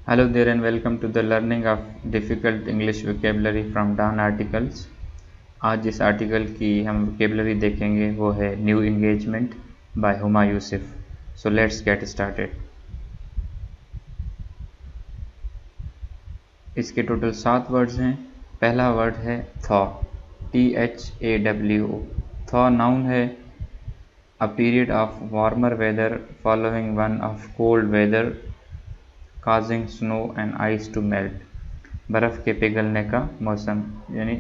Hello there and welcome to the learning of difficult English vocabulary from Dan articles. आज जिस article की हम vocabulary देखेंगे वो है new engagement by Huma Yusuf. So let's get started. इसके टोटल 7 वर्ड्स हैं. पहला वर्ड है थॉ, THAWO. थॉ नाउन है, a period of warmer weather following one of cold weather causing snow and ice to melt. बर्फ़ के पिघलने का मौसम, यानी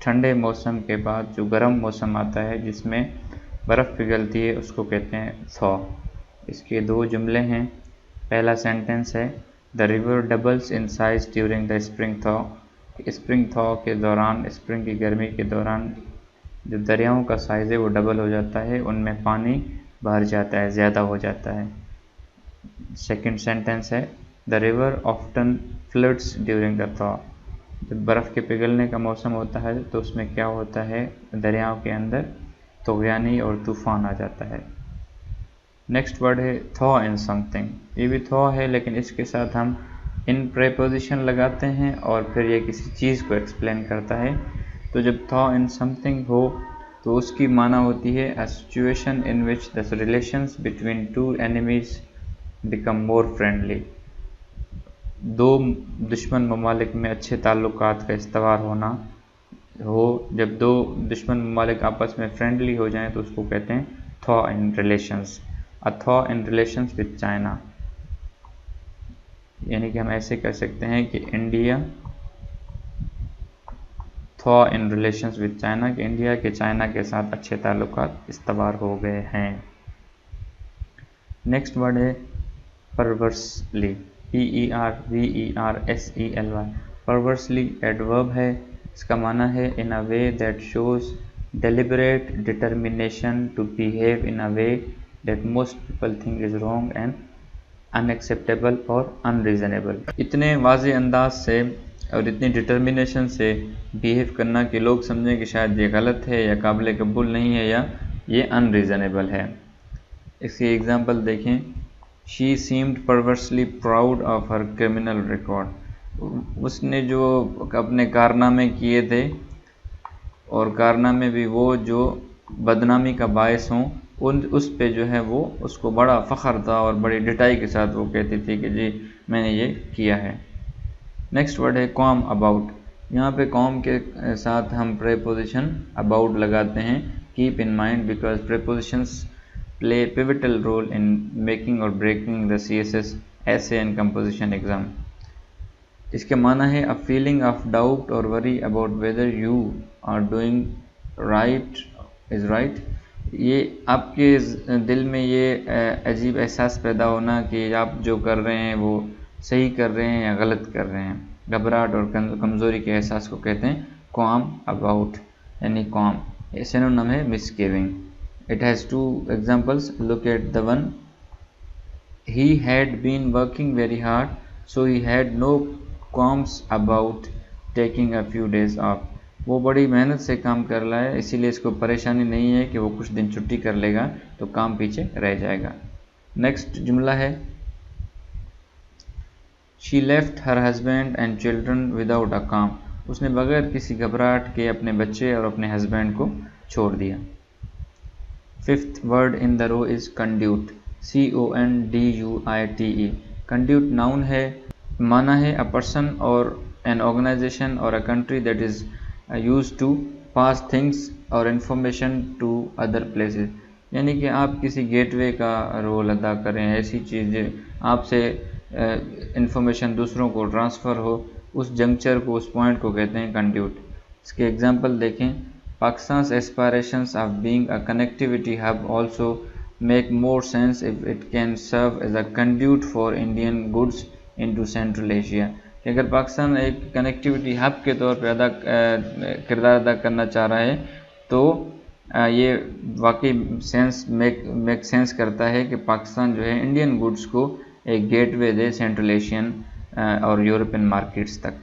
ठंडे मौसम के बाद जो गर्म मौसम आता है जिसमें बर्फ़ पिघलती है उसको कहते हैं थॉ. इसके 2 जुमले हैं. पहला सेंटेंस है the river doubles in size during the spring thaw. Spring thaw के दौरान, स्प्रिंग की गर्मी के दौरान जो दरियाओं का साइज़ है वो डबल हो जाता है, उनमें पानी भर जाता है, ज़्यादा हो जाता है. सेकेंड सेंटेंस है the river often floods during the thaw. जब बर्फ़ के पिघलने का मौसम होता है तो उसमें क्या होता है, दरियाओं के अंदर तूफ़ानी और तूफ़ान आ जाता है. नेक्स्ट वर्ड है थॉ इन समथिंग. ये भी थॉ है लेकिन इसके साथ हम इन प्रेपोजिशन लगाते हैं और फिर ये किसी चीज़ को एक्सप्लेन करता है. तो जब थॉ इन समथिंग हो तो उसकी माना होती है a situation in which the relations between two enemies become more friendly. 2 दुश्मन ममालिक में अच्छे ताल्लुकात का इस्तवार होना हो. जब 2 दुश्मन ममालिक आपस में फ्रेंडली हो जाएं तो उसको कहते हैं thaw in relations. A thaw in relations with China, यानी कि हम ऐसे कह सकते हैं कि India thaw in relations with China, कि इंडिया के चाइना के साथ अच्छे ताल्लुकात इस्तवार हो गए हैं. नेक्स्ट वर्ड है परवर्सली, PERVERSELY. परवर्सली एडवर्ब है. इसका माना है in a way that shows deliberate determination to behave in a way that most people think is wrong and unacceptable और अनरीजनेबल. इतने वाज़ेह अंदाज से और इतनी डिटर्मिनेशन से बिहेव करना कि लोग समझें कि शायद ये गलत है या काबिल कबूल नहीं है या ये अनरीजनेबल है. इसकी एग्जांपल देखें. She seemed perversely proud of her criminal record. उसने जो अपने कारनामे किए थे और कारनामे भी वो जो बदनामी का बायस हों, उस पे जो है वो उसको बड़ा फ़ख्र था और बड़ी डिटाई के साथ वो कहती थी कि जी मैंने ये किया है. नेक्स्ट वर्ड है कॉम अबाउट. यहाँ पे कॉम के साथ हम प्रेपोजिशन अबाउट लगाते हैं. Keep in mind because prepositions play pivotal role in making or breaking the CSS essay and composition exam. इसके माना है a feeling of doubt or worry about whether you are doing right is right. ये आपके दिल में ये अजीब एहसास पैदा होना कि आप जो कर रहे हैं वो सही कर रहे हैं या गलत कर रहे हैं. घबराहट और कमज़ोरी के एहसास को कहते हैं calm about, यानी calm. ये सिनोनिम है misgiving. It has 2 examples. Look at the one. He had been working very hard, so he had no qualms about taking a few days off. वो बड़ी मेहनत से काम कर रहा है, इसीलिए इसको परेशानी नहीं है कि वो कुछ दिन छुट्टी कर लेगा तो काम पीछे रह जाएगा. नेक्स्ट जुमला है She left her husband and children without a qualm. उसने बगैर किसी घबराहट के अपने बच्चे और अपने हस्बैंड को छोड़ दिया. Fifth word in the row is conduit, CONDUITE. Conduit noun है. माना है अ पर्सन और एन ऑर्गेनाइजेशन और a country that is used to pass things और इंफॉर्मेशन टू अदर प्लेसेस. यानी कि आप किसी गेटवे का रोल अदा करें, ऐसी चीज़ आपसे इंफॉर्मेशन दूसरों को ट्रांसफ़र हो, उस जंक्चर को, उस पॉइंट को कहते हैं कंड्यूट. इसके एग्जांपल देखें. Pakistan's aspirations of being a connectivity hub also make more sense if it can serve as a conduit for Indian goods into Central Asia. कि अगर पाकिस्तान एक कनेक्टिविटी हब के तौर पर किरदार अदा करना चाह रहा है तो ये वाकई मेक सेंस करता है कि पाकिस्तान जो है इंडियन गुड्स को एक गेटवे दे सेंट्रल एशियन और यूरोपियन मार्केट्स तक.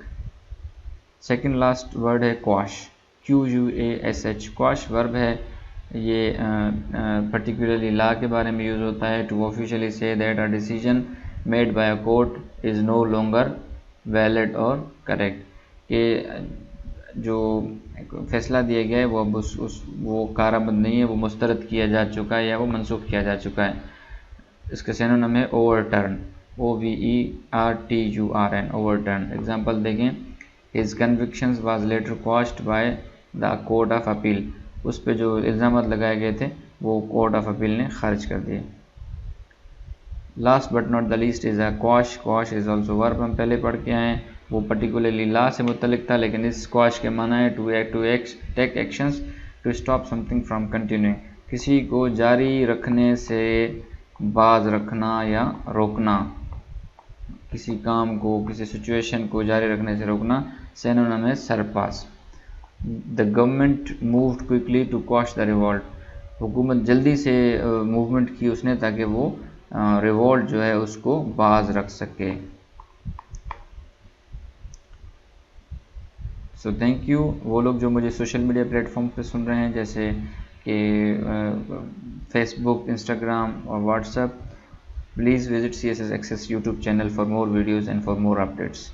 सेकंड लास्ट वर्ड है क्वाश, QUASH. क्वाश वर्ब है. ये पर्टिकुलरली लॉ के बारे में यूज़ होता है. To officially say that a decision made by a court is no longer valid or correct, کہ جو فیصلہ دیا گیا ہے وہ اب وہ کارآمد نہیں ہے، وہ مسترد کیا جا چکا ہے یا وہ منسوخ کیا جا چکا ہے. اس کا سینونیم ہے over turn, OVERTURN، over turn. Example دیکھیں، his convictions was later quashed by the court of appeal، اس پہ جو الزامات لگائے گئے تھے وہ کورٹ آف اپیل نے خارج کر دیے. Last but not the least is a quash. quash is also ورب، ہم پہلے پڑھ کے آئے ہیں، وہ پرٹیکولرلی لا سے متعلق تھا، لیکن اس quash کے معنی ہے to take actions to stop something from continuing, کسی کو جاری رکھنے سے باز رکھنا یا روکنا، کسی کام کو، کسی سچویشن کو جاری رکھنے سے روکنا. سینونیم ہے surpass. The government moved quickly to quash the revolt, حکومت جلدی سے موومنٹ کی اس نے تاکہ وہ ریوولٹ جو ہے اس کو باز رکھ سکے. So thank you. وہ لوگ جو مجھے سوشل میڈیا پلیٹ فارم پہ سن رہے ہیں جیسے کہ فیس بک، انسٹاگرام اور what's app, please visit CSS Access YouTube channel for more videos and for more updates.